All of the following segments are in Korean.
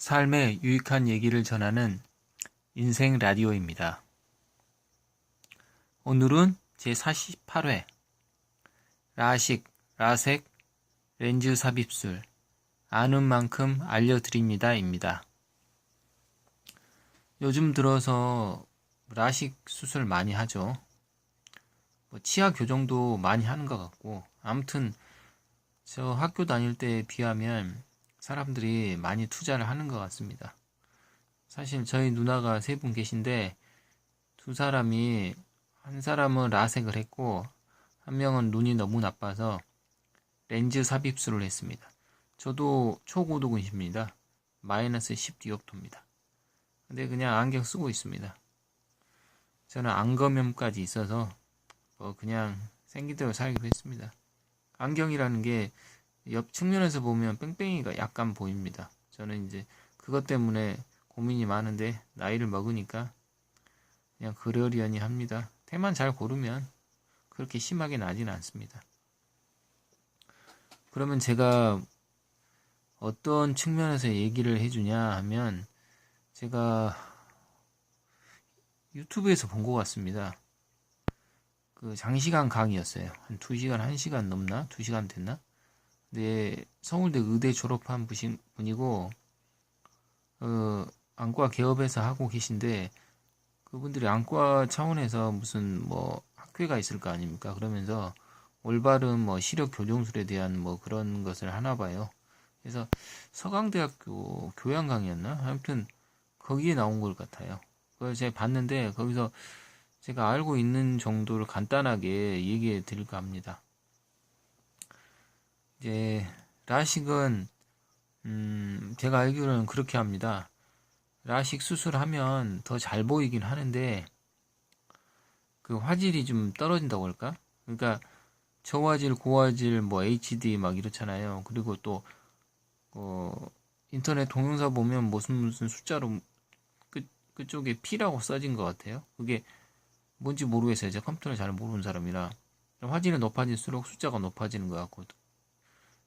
삶의 유익한 얘기를 전하는 인생 라디오입니다. 오늘은 제48회 라식, 라섹, 렌즈 삽입술 아는 만큼 알려드립니다입니다. 요즘 들어서 라식 수술 많이 하죠. 치아 교정도 많이 하는 것 같고, 아무튼 저 학교 다닐 때에 비하면 사람들이 많이 투자를 하는 것 같습니다. 사실 저희 누나가 세 분 계신데 두 사람이, 한 사람은 라섹을 했고 한 명은 눈이 너무 나빠서 렌즈 삽입술을 했습니다. 저도 초고도근시입니다. 마이너스 10디옵터입니다. 근데 그냥 안경 쓰고 있습니다. 저는 안검염까지 있어서 그냥 생긴 대로 살기로 했습니다. 안경이라는 게 옆 측면에서 보면 뺑뺑이가 약간 보입니다. 저는 이제 그것 때문에 고민이 많은데 나이를 먹으니까 그냥 그러려니 합니다. 테만 잘 고르면 그렇게 심하게 나지는 않습니다. 그러면 제가 어떤 측면에서 얘기를 해주냐 하면, 제가 유튜브에서 본 것 같습니다. 그 장시간 강의였어요. 한 2시간, 1시간 넘나? 2시간 됐나? 근데 서울대 의대 졸업한 분이고 안과 개업해서 하고 계신데, 그분들이 안과 차원에서 무슨 학회가 있을 거 아닙니까? 그러면서 올바른 시력 교정술에 대한 그런 것을 하나 봐요. 그래서 서강대학교 교양 강의였나? 아무튼 거기에 나온 것 같아요. 그걸 제가 봤는데 거기서 제가 알고 있는 정도를 간단하게 얘기해 드릴까 합니다. 이제 라식은 제가 알기로는 그렇게 합니다. 라식 수술하면 더 잘 보이긴 하는데 그 화질이 좀 떨어진다고 할까? 그러니까 저화질, 고화질, HD 막 이렇잖아요. 그리고 또 인터넷 동영상 보면 무슨 숫자로 그쪽에 P라고 써진 것 같아요. 그게 뭔지 모르겠어요. 제가 컴퓨터를 잘 모르는 사람이라. 화질이 높아질수록 숫자가 높아지는 것 같고,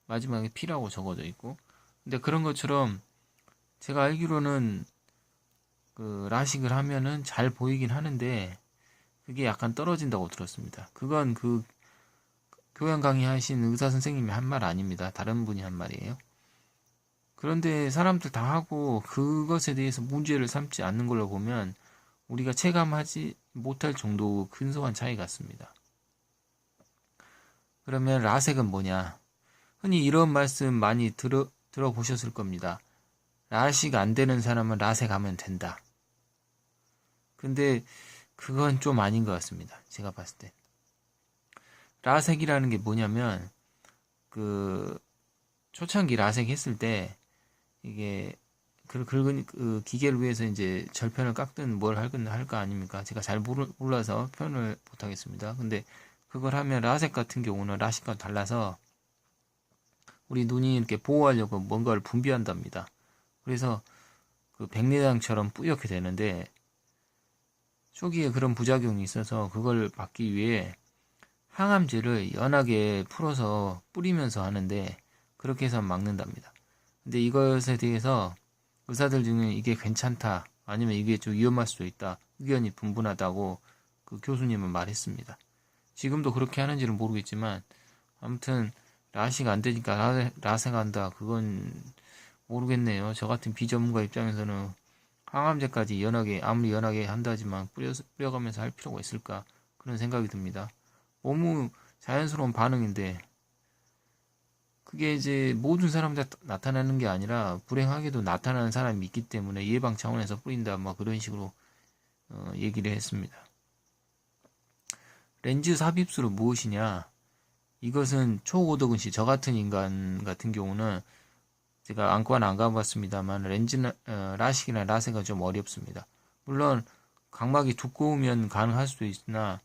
마지막에 P라고 적어져 있고. 근데 그런 것처럼 제가 알기로는 그 라식을 하면은 잘 보이긴 하는데 그게 약간 떨어진다고 들었습니다. 그건 그 교양 강의하신 의사 선생님이 한 말 아닙니다. 다른 분이 한 말이에요. 그런데 사람들 다 하고 그것에 대해서 문제를 삼지 않는 걸로 보면 우리가 체감하지 못할 정도 근소한 차이 같습니다. 그러면 라섹은 뭐냐? 흔히 이런 말씀 많이 들어보셨을 겁니다. 라식 안 되는 사람은 라섹 하면 된다. 근데 그건 좀 아닌 것 같습니다. 제가 봤을 때. 라섹이라는 게 뭐냐면, 초창기 라섹 했을 때, 이게, 긁은 기계를 위해서 이제 절편을 깎든 뭘 할 거 아닙니까? 제가 잘 몰라서 표현을 못하겠습니다. 근데 그걸 하면 라섹 같은 경우는 라식과 달라서 우리 눈이 이렇게 보호하려고 뭔가를 분비한답니다. 그래서 그 백내장처럼 뿌옇게 되는데, 초기에 그런 부작용이 있어서 그걸 막기 위해 항암제를 연하게 풀어서 뿌리면서 하는데, 그렇게 해서 막는답니다. 근데 이것에 대해서 의사들 중에 이게 괜찮다, 아니면 이게 좀 위험할 수도 있다, 의견이 분분하다고 그 교수님은 말했습니다. 지금도 그렇게 하는지는 모르겠지만, 아무튼 라식 안 되니까 라섹 한다, 그건 모르겠네요. 저 같은 비전문가 입장에서는 항암제까지 아무리 연하게 한다지만 뿌려가면서 할 필요가 있을까, 그런 생각이 듭니다. 너무 자연스러운 반응인데, 그게 이제 모든 사람들 나타나는 게 아니라 불행하게도 나타나는 사람이 있기 때문에 예방 차원에서 뿌린다, 그런 식으로 얘기를 했습니다. 렌즈 삽입술은 무엇이냐? 이것은 초고도근시, 저 같은 인간 같은 경우는, 제가 안과는 안 가봤습니다만 라식이나 라섹은 좀 어렵습니다. 물론 각막이 두꺼우면 가능할 수도 있으나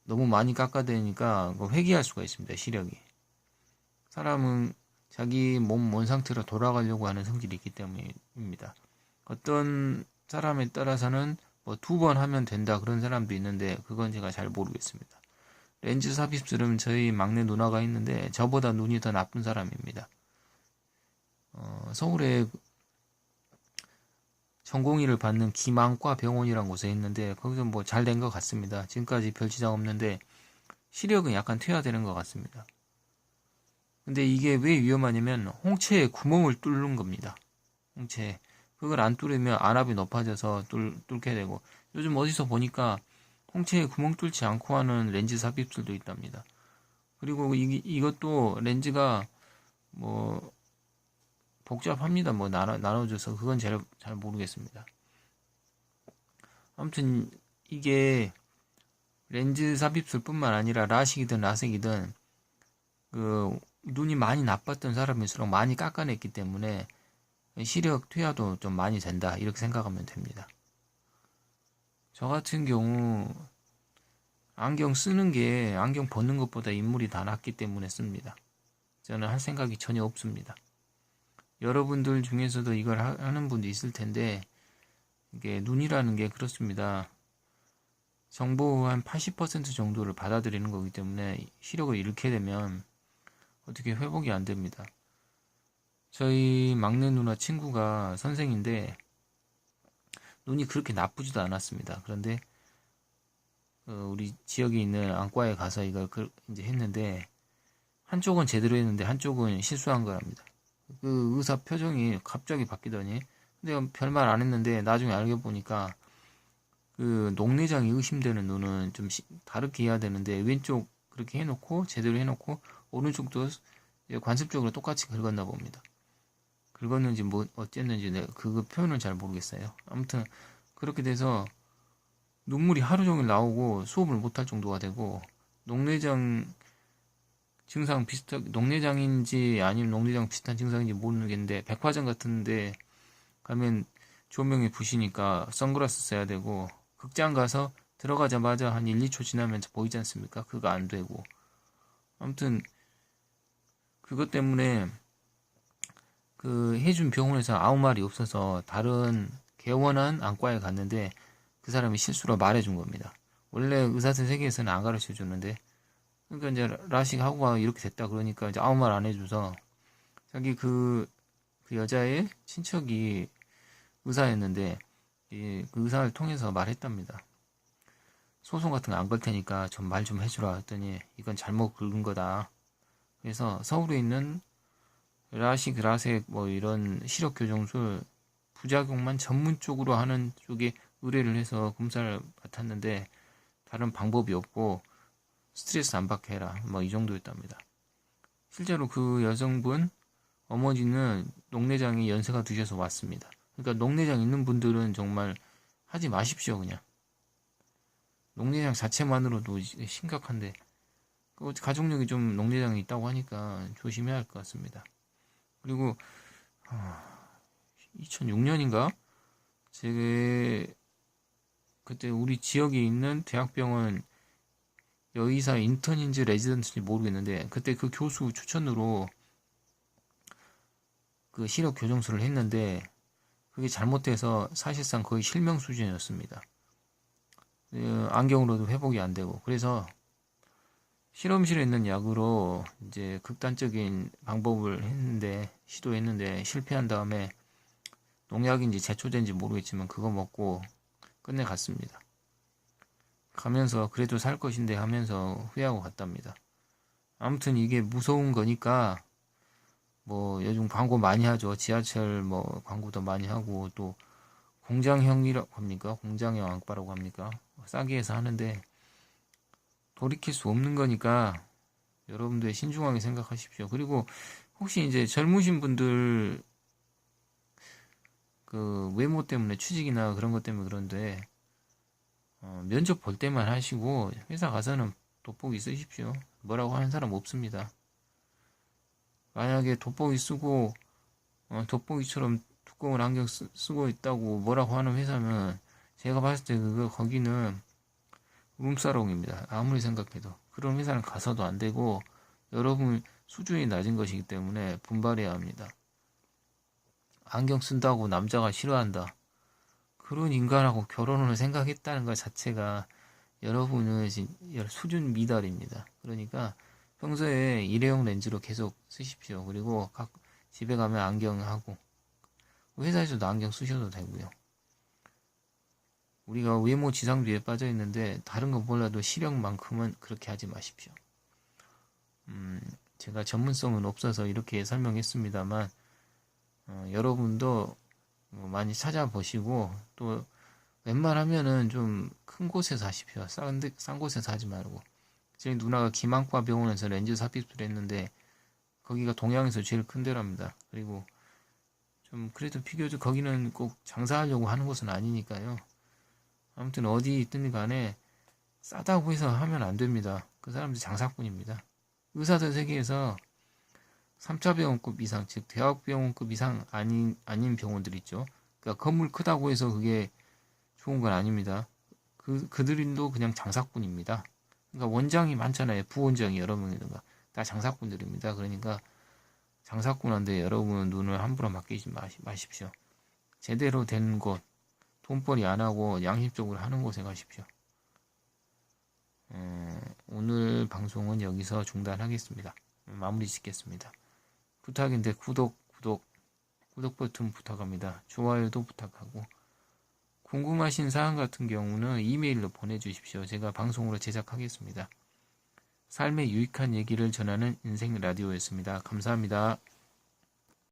너무 많이 깎아대니까 회귀할 수가 있습니다. 시력이. 사람은 자기 몸 원 상태로 돌아가려고 하는 성질이 있기 때문입니다. 어떤 사람에 따라서는 2번 하면 된다, 그런 사람도 있는데 그건 제가 잘 모르겠습니다. 렌즈 삽입술은 저희 막내 누나가 있는데 저보다 눈이 더 나쁜 사람입니다. 서울에 전공의를 받는 기망과 병원이란 곳에 있는데 거기서 뭐 잘 된 것 같습니다. 지금까지 별 지장 없는데 시력은 약간 퇴화되는 것 같습니다. 근데 이게 왜 위험하냐면 홍채에 구멍을 뚫는 겁니다. 홍채에. 그걸 안 뚫으면 안압이 높아져서 뚫게 되고 요즘 어디서 보니까 홍채에 구멍 뚫지 않고 하는 렌즈 삽입술도 있답니다. 그리고 이것도 렌즈가 뭐 복잡합니다. 뭐 나눠줘서 그건 잘 모르겠습니다. 아무튼 이게 렌즈 삽입술뿐만 아니라 라식이든 라섹이든 그 눈이 많이 나빴던 사람일수록 많이 깎아냈기 때문에 시력 퇴화도 좀 많이 된다 이렇게 생각하면 됩니다. 저 같은 경우 안경 쓰는 게 안경 벗는 것보다 인물이 다 낫기 때문에 씁니다. 저는 할 생각이 전혀 없습니다. 여러분들 중에서도 이걸 하는 분도 있을 텐데 이게 눈이라는 게 그렇습니다. 정보 한 80% 정도를 받아들이는 거기 때문에 시력을 잃게 되면 어떻게 회복이 안 됩니다. 저희 막내 누나 친구가 선생인데 눈이 그렇게 나쁘지도 않았습니다. 그런데 우리 지역에 있는 안과에 가서 이걸 이제 했는데 한쪽은 제대로 했는데 한쪽은 실수한 거랍니다. 그 의사 표정이 갑자기 바뀌더니 근데 별말 안 했는데 나중에 알게 보니까 그 녹내장이 의심되는 눈은 좀 다르게 해야 되는데 왼쪽 그렇게 해놓고 제대로 해놓고 오른쪽도 관습적으로 똑같이 긁었나 봅니다. 긁었는지 뭐 어쨌는지 그 표현은 잘 모르겠어요. 아무튼 그렇게 돼서 눈물이 하루 종일 나오고 수업을 못할 정도가 되고 녹내장 증상 녹내장인지 아니면 녹내장 비슷한 증상인지 모르겠는데 백화점 같은데 가면 조명이 부시니까 선글라스 써야 되고 극장 가서 들어가자마자 한 1, 2초 지나면 보이지 않습니까? 그거 안 되고 아무튼 그것 때문에 그 해준 병원에서 아무 말이 없어서 다른 개원한 안과에 갔는데 그 사람이 실수로 말해준 겁니다. 원래 의사 선생님에서는 안 가르쳐 주는데 그러니까 이제 라식 하고 이렇게 됐다 그러니까 이제 아무 말 안 해줘서 자기 그 여자의 친척이 의사였는데 그 의사를 통해서 말했답니다. 소송 같은 거 안 걸 테니까 좀 말 좀 해주라 했더니 이건 잘못 긁은 거다. 그래서 서울에 있는 라식, 라섹 뭐 이런 시력 교정술 부작용만 전문적으로 하는 쪽에 의뢰를 해서 검사를 맡았는데 다른 방법이 없고 스트레스 안 받게 해라 뭐 이 정도였답니다. 실제로 그 여성분 어머니는 녹내장이 연세가 드셔서 왔습니다. 그러니까 녹내장 있는 분들은 정말 하지 마십시오. 그냥 녹내장 자체만으로도 심각한데 가족력이 좀 녹내장이 있다고 하니까 조심해야 할 것 같습니다. 그리고 2006년인가 제가 그때 우리 지역에 있는 대학병원 여의사 인턴인지 레지던트인지 모르겠는데 그때 그 교수 추천으로 그 시력 교정술을 했는데 그게 잘못돼서 사실상 거의 실명 수준이었습니다. 안경으로도 회복이 안 되고 그래서 실험실에 있는 약으로 이제 극단적인 방법을 시도했는데 실패한 다음에 농약인지 제초제인지 모르겠지만 그거 먹고 끝내 갔습니다. 가면서 그래도 살 것인데 하면서 후회하고 갔답니다. 아무튼 이게 무서운 거니까 뭐 요즘 광고 많이 하죠. 지하철 뭐 광고도 많이 하고 또 공장형이라고 합니까? 공장형 안과라고 합니까? 싸게 해서 하는데 돌이킬 수 없는 거니까 여러분들 신중하게 생각하십시오. 그리고 혹시 이제 젊으신 분들 그 외모 때문에 취직이나 그런 것 때문에 그런데 면접 볼 때만 하시고 회사 가서는 돋보기 쓰십시오. 뭐라고 하는 사람 없습니다. 만약에 돋보기 쓰고 돋보기처럼 두꺼운 안경 쓰고 있다고 뭐라고 하는 회사는 제가 봤을 때 거기는 룸사롱입니다. 아무리 생각해도 그런 회사는 가서도 안 되고 여러분 수준이 낮은 것이기 때문에 분발해야 합니다. 안경 쓴다고 남자가 싫어한다. 그런 인간하고 결혼을 생각했다는 것 자체가 여러분은 수준 미달입니다. 그러니까 평소에 일회용 렌즈로 계속 쓰십시오. 그리고 각 집에 가면 안경하고 회사에서도 안경 쓰셔도 되고요. 우리가 외모 지상주의에 빠져 있는데 다른 거 몰라도 실력만큼은 그렇게 하지 마십시오. 제가 전문성은 없어서 이렇게 설명했습니다만 여러분도 많이 찾아보시고 또 웬만하면은 좀 큰 곳에서 하십시오. 싼 곳에서 하지 말고. 저희 누나가 기망과 병원에서 렌즈 삽입술을 했는데 거기가 동양에서 제일 큰 데랍니다. 그리고 좀 그래도 비교적 거기는 꼭 장사하려고 하는 곳은 아니니까요. 아무튼 어디 있든 간에 싸다고 해서 하면 안 됩니다. 그 사람들 장사꾼입니다. 의사들 세계에서 3차 병원급 이상, 즉 대학병원급 이상 아닌 병원들 있죠. 그러니까 건물 크다고 해서 그게 좋은 건 아닙니다. 그들도 그냥 장사꾼입니다. 그러니까 원장이 많잖아요. 부원장이 여러 명이든가 다 장사꾼들입니다. 그러니까 장사꾼한테 여러분 눈을 함부로 맡기지 마십시오. 제대로 된 곳, 돈벌이 안 하고 양심적으로 하는 곳에 가십시오. 오늘 방송은 여기서 중단하겠습니다. 마무리 짓겠습니다. 부탁인데 구독 버튼 부탁합니다. 좋아요도 부탁하고 궁금하신 사항 같은 경우는 이메일로 보내주십시오. 제가 방송으로 제작하겠습니다. 삶의 유익한 얘기를 전하는 인생 라디오였습니다. 감사합니다.